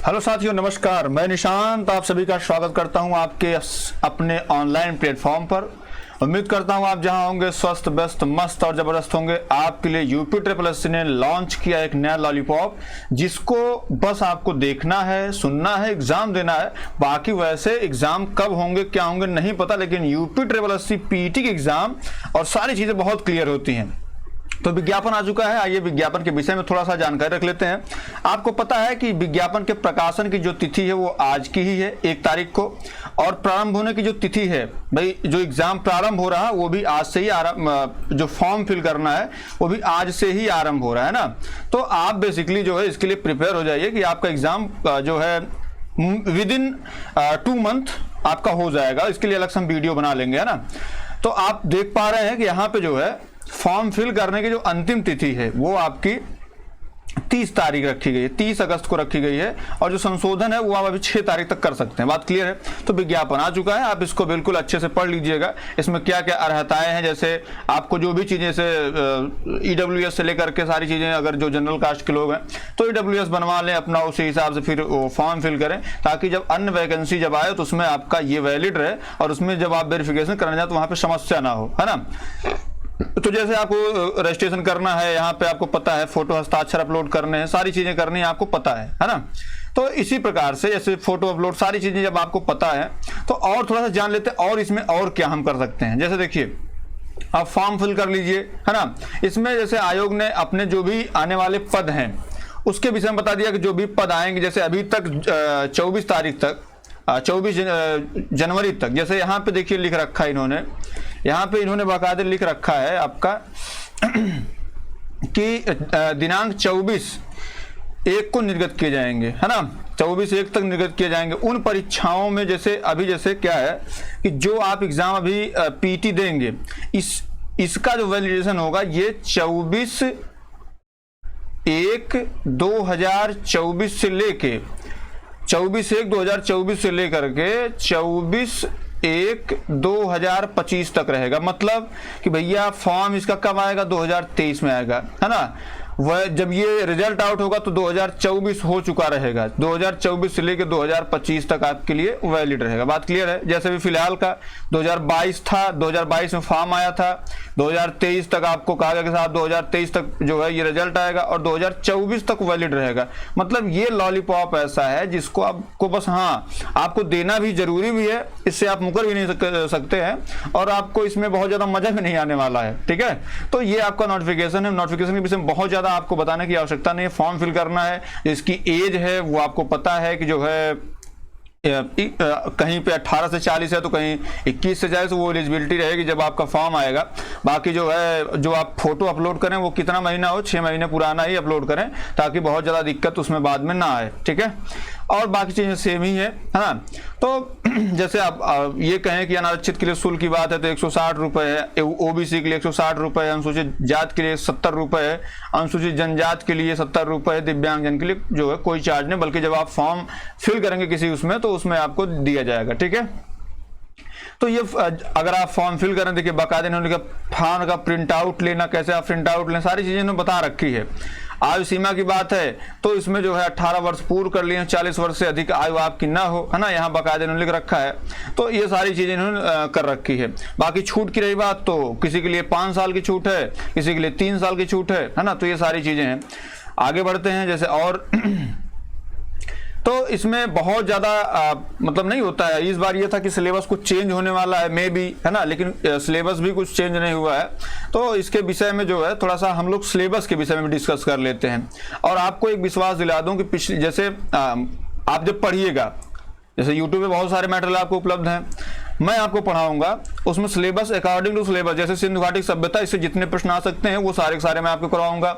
Hello साथियों, नमस्कार। मैं निशांत आप सभी का स्वागत करता हूं आपके अपने ऑनलाइन प्लेटफॉर्म पर। उम्मीद करता हूं आप जहां होंगे स्वस्थ, व्यस्त, मस्त और ज़बरदस्त होंगे। आपके लिए यूपी ट्रिपल एससी ने लॉन्च किया एक नया लॉलीपॉप, जिसको बस आपको देखना है, सुनना है, एग्जाम देना है। बाकी वैसे एग्जाम कब होंगे, क्या होंगे नहीं पता, लेकिन यूपी ट्रिपल एससी पीटी के एग्जाम और सारी चीज़ें बहुत क्लियर होती हैं। तो विज्ञापन आ चुका है। आइए विज्ञापन के विषय में थोड़ा सा जानकारी रख लेते हैं। आपको पता है कि विज्ञापन के प्रकाशन की जो तिथि है वो आज की ही है, 1 तारीख को, और प्रारंभ होने की जो तिथि है, भाई जो एग्जाम प्रारंभ हो रहा है वो भी आज से ही जो फॉर्म फिल करना है वो भी आज से ही आरंभ हो रहा है ना। तो आप बेसिकली जो है इसके लिए प्रिपेयर हो जाइए कि आपका एग्जाम जो है विदिन 2 मंथ आपका हो जाएगा। इसके लिए अलग से हम वीडियो बना लेंगे, है ना। तो आप देख पा रहे हैं कि यहाँ पे जो है फॉर्म फिल करने की जो अंतिम तिथि है वो आपकी 30 तारीख रखी गई है, 30 अगस्त को रखी गई है, और जो संशोधन है वो आप अभी 6 तारीख तक कर सकते हैं। बात क्लियर है। तो विज्ञापन आ चुका है, आप इसको बिल्कुल अच्छे से पढ़ लीजिएगा। इसमें क्या क्या अर्हताएं हैं, जैसे आपको जो भी चीज़ें जैसे ईडब्ल्यूएस से लेकर के सारी चीज़ें, अगर जो जनरल कास्ट के लोग हैं तो ईडब्ल्यूएस बनवा लें अपना, उसी हिसाब से फिर वो फॉर्म फिल करें, ताकि जब अन्य वैकेंसी जब आए तो उसमें आपका ये वैलिड रहे, और उसमें जब आप वेरिफिकेशन करने जाए तो वहाँ पर समस्या ना हो, है ना। तो जैसे आपको रजिस्ट्रेशन करना है, यहाँ पे आपको पता है फोटो हस्ताक्षर अपलोड करने हैं, सारी चीजें करनी है, आपको पता है ना। तो इसी प्रकार से जैसे फोटो अपलोड सारी चीजें जब आपको पता है तो और थोड़ा सा जान लेते हैं और इसमें और क्या हम कर सकते हैं। जैसे देखिए, आप फॉर्म फिल कर लीजिए, है ना। इसमें जैसे आयोग ने अपने जो भी आने वाले पद हैं उसके विषय में बता दिया कि जो भी पद आएंगे, जैसे अभी तक 24 तारीख तक, 24 जनवरी तक, जैसे यहाँ पे देखिए लिख रखा है इन्होंने, यहाँ पे इन्होंने बाकायदे लिख रखा है आपका कि दिनांक 24/1 को निर्गत किए जाएंगे, है ना। 24/1 तक निर्गत किए जाएंगे उन परीक्षाओं में, जैसे क्या है कि जो आप एग्जाम अभी पीटी देंगे, इसका जो वैलिडेशन होगा ये 24/1/2024 से लेके 24/1/2024 से लेकर के 24/1/2025 तक रहेगा। मतलब कि भैया फॉर्म इसका कब आएगा, 2023 में आएगा, है ना। वह जब ये रिजल्ट आउट होगा तो 2024 हो चुका रहेगा। 2024 से लेकर 2025 तक आपके लिए वैलिड रहेगा। बात क्लियर है। जैसे भी फिलहाल का 2022 था, 2022 में फॉर्म आया था, 2023 तक आपको कहा गया कि साहब 2023 तक जो है ये रिजल्ट आएगा, और 2024 तक वैलिड रहेगा। मतलब ये लॉलीपॉप ऐसा है जिसको आपको बस, हाँ, आपको देना भी जरूरी भी है, इससे आप मुकर भी नहीं सकते हैं, और आपको इसमें बहुत ज्यादा मजा भी नहीं आने वाला है, ठीक है। तो ये आपका नोटिफिकेशन है। नोटिफिकेशन के विषय में बहुत ज्यादा आपको बताने की आवश्यकता नहीं है। फॉर्म फिल करना है, इसकी एज है वो आपको पता है कि जो है कहीं पे 18 से 40 है, तो कहीं 21 से जाए तो वो एलिजिबिलिटी रहेगी जब आपका फॉर्म आएगा। बाकी जो है, जो आप फोटो अपलोड करें वो कितना महीना हो, 6 महीने पुराना ही अपलोड करें, ताकि बहुत ज़्यादा दिक्कत उसमें बाद में ना आए, ठीक है। और बाकी चीज़ें सेम ही है ना। तो जैसे आप ये कहें कि अनारक्षित के लिए शुल्क की बात है तो 160 रुपये है, ओबीसी के लिए 160 रुपये है, अनुसूचित जाति के लिए 70 रुपये है, अनुसूचित जनजाति के लिए 70 रुपये है, दिव्यांगजन के लिए जो है कोई चार्ज नहीं, बल्कि जब आप फॉर्म फिल करेंगे किसी उसमें तो उसमें आपको दिया जाएगा, ठीक है। तो ये अगर आप फॉर्म फिल करें, देखिए बाकायदे इन्होंने फॉर्म का प्रिंट आउट लेना, कैसे आप प्रिंट आउट लें, सारी चीजें इन्होंने बता रखी है। आयु सीमा की बात है तो इसमें जो है 18 वर्ष पूर्ण कर लिए, 40 वर्ष से अधिक आयु आपकी ना हो, है ना, यहाँ बाकायदे इन्होंने लिख रखा है। तो ये सारी चीजें इन्होंने कर रखी है। बाकी छूट की रही बात तो किसी के लिए 5 साल की छूट है, किसी के लिए 3 साल की छूट है ना। तो ये सारी चीजें हैं। आगे बढ़ते हैं। जैसे और तो इसमें बहुत ज़्यादा मतलब नहीं होता है। इस बार ये था कि सिलेबस कुछ चेंज होने वाला है, मे बी, है ना, लेकिन सिलेबस भी कुछ चेंज नहीं हुआ है। तो इसके विषय में जो है थोड़ा सा हम लोग सिलेबस के विषय में डिस्कस कर लेते हैं। और आपको एक विश्वास दिला दूं कि पिछले, जैसे आप जब पढ़िएगा, जैसे यूट्यूब पे बहुत सारे मटेरियल आपको उपलब्ध हैं, मैं आपको पढ़ाऊंगा, उसमें सिलेबस अकॉर्डिंग टू सिलेबस, जैसे सिंधु घाटी सभ्यता, इससे जितने प्रश्न आ सकते हैं वो सारे के सारे मैं आपको करवाऊंगा।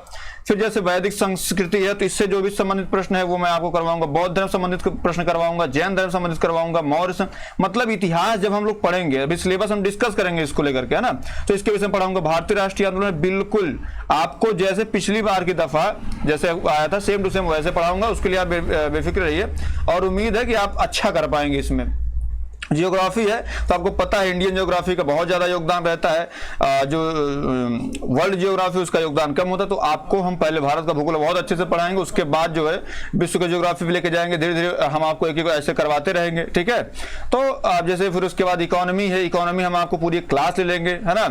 फिर जैसे वैदिक संस्कृति है तो इससे जो भी संबंधित प्रश्न है वो मैं आपको करवाऊंगा, बौद्ध धर्म संबंधित प्रश्न करवाऊंगा, जैन धर्म संबंधित करवाऊंगा, मौर्य, मतलब इतिहास जब हम लोग पढ़ेंगे, अभी सिलेबस हम डिस्कस करेंगे इसको लेकर के, है ना। तो इसके विषय में पढ़ाऊंगा। भारतीय राष्ट्रीय आंदोलन बिल्कुल आपको जैसे पिछली बार की दफा जैसे आया था सेम टू सेम वैसे पढ़ाऊंगा, उसके लिए आप बेफिक्र रहिए, और उम्मीद है कि आप अच्छा कर पाएंगे इसमें। जियोग्राफी है तो आपको पता है इंडियन जियोग्राफी का बहुत ज़्यादा योगदान रहता है, जो वर्ल्ड जियोग्राफी उसका योगदान कम होता है। तो आपको हम पहले भारत का भूगोल बहुत अच्छे से पढ़ाएंगे, उसके बाद जो है विश्व की जियोग्राफी भी लेके जाएंगे, धीरे धीरे हम आपको एक एक ऐसे करवाते रहेंगे, ठीक है। तो आप जैसे फिर उसके बाद इकोनॉमी है, इकोनॉमी हम आपको पूरी क्लास ले लेंगे, है ना।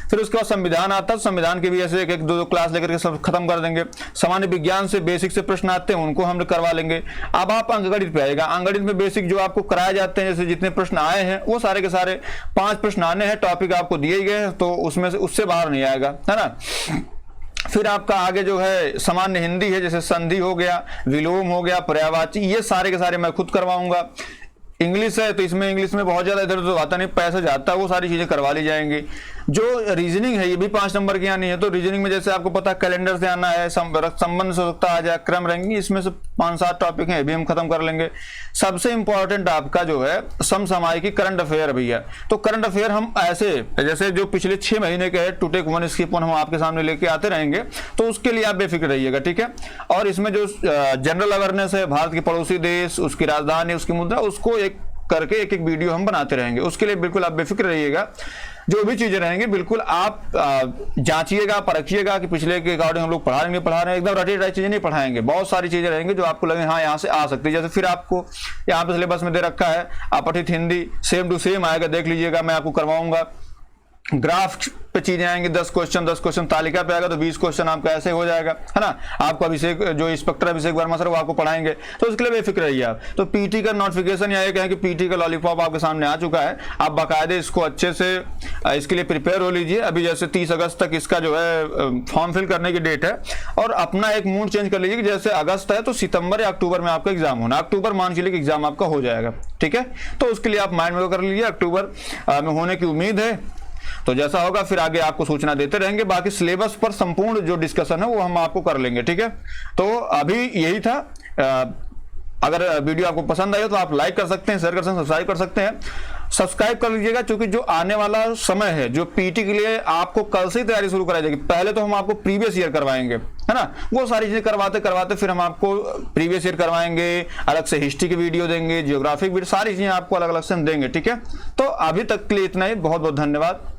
फिर उसके बाद संविधान आता है, संविधान के भी ऐसे एक एक दो क्लास लेकर के सब खत्म कर देंगे। सामान्य विज्ञान से बेसिक से प्रश्न आते हैं उनको हम करवा लेंगे। अब आप अंकगणित पे आएगा, अंकगणित में बेसिक जो आपको कराए जाते हैं, जैसे जितने प्रश्न आए हैं वो सारे के सारे 5 प्रश्न आने हैं, टॉपिक आपको दिए गए हैं, तो उसमें से उससे बाहर नहीं आएगा, है ना। फिर आपका आगे जो है सामान्य हिंदी है, जैसे संधि हो गया, विलोम हो गया, पर्यायवाची, ये सारे के सारे मैं खुद करवाऊंगा। इंग्लिश है तो इसमें इंग्लिश में बहुत ज्यादा इधर उधर आता नहीं, पैसा जाता है, वो सारी चीजें करवा ली जाएंगी। जो रीजनिंग है ये भी 5 नंबर की आनी है, तो रीजनिंग में जैसे आपको पता है कैलेंडर से आना है, संबंध से सकता आ जाए, क्रम रैंकिंग, इसमें से 5-7 टॉपिक हैं, ये भी हम खत्म कर लेंगे। सबसे इंपॉर्टेंट आपका जो है समसामयिकी करंट अफेयर भैया। तो करंट अफेयर हम ऐसे जैसे जो पिछले 6 महीने के है to take one skip one हम आपके सामने लेके आते रहेंगे, तो उसके लिए आप बेफिक्र रहिएगा, ठीक है। और इसमें जो जनरल अवेयरनेस है, भारत के पड़ोसी देश, उसकी राजधानी, उसकी मुद्रा, उसको एक करके एक एक वीडियो हम बनाते रहेंगे, उसके लिए बिल्कुल आप बेफिक्र रहिएगा। जो भी चीजें रहेंगी बिल्कुल आप जांचिएगा, परखिएगा कि पिछले के अकॉर्डिंग हम लोग पढ़ा रहे हैं, एकदम रटी रटी चीजें नहीं पढ़ाएंगे। बहुत सारी चीजें रहेंगी जो आपको लगे हाँ यहाँ से आ सकती है। जैसे फिर आपको यहाँ पे सिलेबस में दे रखा है अपठित हिंदी, सेम टू सेम आएगा, देख लीजिएगा, मैं आपको करवाऊंगा। ग्राफ पे चीजें आएंगी, 10 क्वेश्चन, तालिका पे आएगा तो 20 क्वेश्चन आपका ऐसे हो जाएगा, है ना। आपको अभिषेक जो इंस्पेक्टर अभिषेक वर्मा सर वो आपको पढ़ाएंगे, तो उसके लिए बेफिक्र रहिए आप। तो पीटी का नोटिफिकेशन या एक है कि पीटी का लॉलीपॉप आपके सामने आ चुका है, आप बाकायदे इसको अच्छे से इसके लिए प्रिपेयर हो लीजिए। अभी जैसे 30 अगस्त तक इसका जो है फॉर्म फिल करने की डेट है, और अपना एक मूड चेंज कर लीजिए कि जैसे अगस्त है तो सितंबर या अक्टूबर में आपका एग्जाम होना, अक्टूबर मान के लिए एग्जाम आपका हो जाएगा, ठीक है। तो उसके लिए आप माइंड में कर लीजिए अक्टूबर में होने की उम्मीद है। तो जैसा होगा फिर आगे आपको सूचना देते रहेंगे। बाकी सिलेबस पर संपूर्ण जो डिस्कशन है वो हम आपको कर लेंगे, ठीक है। तो अभी यही था। अगर वीडियो आपको पसंद आई तो आप लाइक कर सकते हैं, शेयर कर सकते हैं, सब्सक्राइब कर सकते हैं। सब्सक्राइब कर लीजिएगा क्योंकि जो आने वाला समय है जो पीटी के लिए आपको कल से ही तैयारी शुरू कराई जाएगी। पहले तो हम आपको प्रीवियस ईयर करवाएंगे, है ना, वो सारी चीजें करवाते करवाते फिर हम आपको प्रीवियस ईयर करवाएंगे, अलग से हिस्ट्री की वीडियो देंगे, जियोग्राफिक वीडियो, सारी चीजें आपको अलग अलग से हम देंगे, ठीक है। तो अभी तक के लिए इतना ही, बहुत बहुत धन्यवाद।